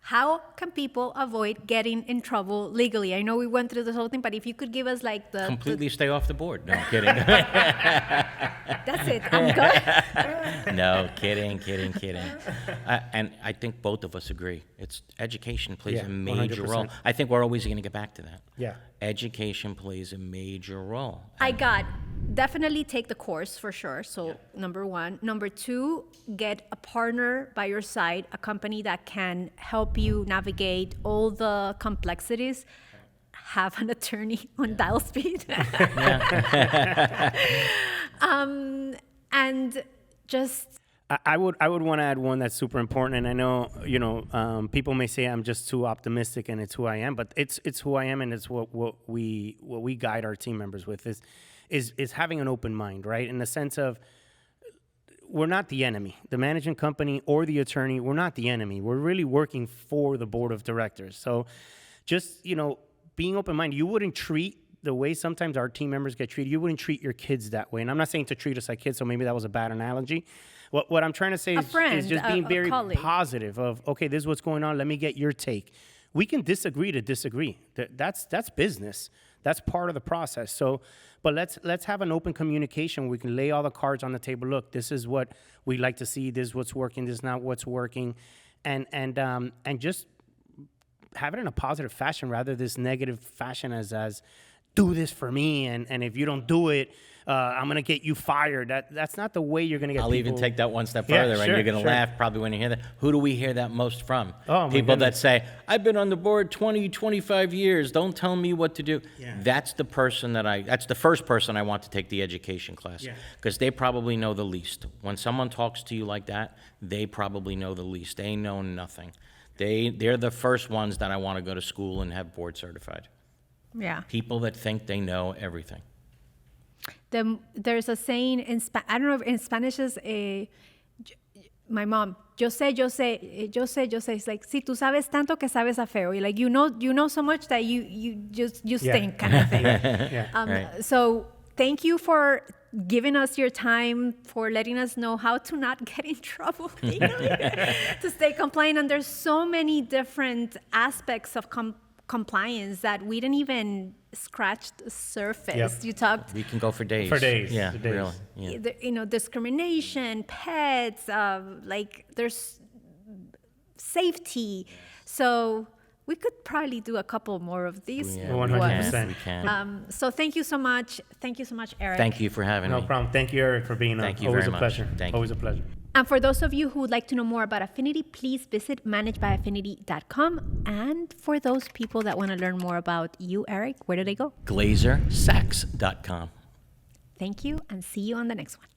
how can people avoid getting in trouble legally? I know we went through this whole thing, but if you could give us like the... Completely stay off the board. No, I'm kidding. That's it. I'm good. No, kidding. And I think both of us agree. It's education plays a major 100%. role. I think we're always going to get back to that. Yeah. Education plays a major role. Definitely take the course for sure. So number one. Number two, get a partner by your side, a company that can help you navigate all the complexities. Have an attorney on dial speed. And just... I would want to add one that's super important, and I know people may say I'm just too optimistic, and it's who I am, but it's who I am, and it's what we guide our team members with is having an open mind, right? In the sense of we're not the enemy, the management company or the attorney. We're not the enemy. We're really working for the board of directors. So just being open minded. You wouldn't treat the way sometimes our team members get treated. You wouldn't treat your kids that way, and I'm not saying to treat us like kids. So maybe that was a bad analogy. What I'm trying to say is just being very positive of, okay, this is what's going on. Let me get your take. We can disagree to disagree. That's business. That's part of the process. So, but let's have an open communication. We can lay all the cards on the table. Look, this is what we like to see. This is what's working. This is not what's working, and just have it in a positive fashion rather this negative fashion as do this for me, and if you don't do it, I'm going to get you fired. That's not the way you're going to get I'll people. even take that one step further, sure, and you're going to sure. laugh probably when you hear that. Who do we hear that most from? Oh, people that say, I've been on the board 20, 25 years. Don't tell me what to do. Yeah. That's the first person I want to take the education class, because they probably know the least. When someone talks to you like that, they probably know the least. They know nothing. They're the first ones that I want to go to school and have board certified. Yeah. People that think they know everything. There's a saying I don't know if in Spanish is my mom, yo sé. It's like, si tú sabes tanto que sabes a feo. Like, you know so much that you stink kind of thing. Right. So thank you for giving us your time, for letting us know how to not get in trouble legally, to stay compliant. And there's so many different aspects of compliance that we didn't even scratch the surface. Yep. You talked. We can go for days. Yeah, For days. Really. Yeah. Discrimination, pets, there's safety. So we could probably do a couple more of these. Yeah, 100%. We can. So thank you so much. Thank you so much, Eric. Thank you for having me. No problem. Thank you, Eric, for being on. Thank you Always very a much. pleasure. Thank you. Always a pleasure. And for those of you who would like to know more about Affinity, please visit managedbyaffinity.com. And for those people that want to learn more about you, Eric, where do they go? GlazerSax.com. Thank you, and see you on the next one.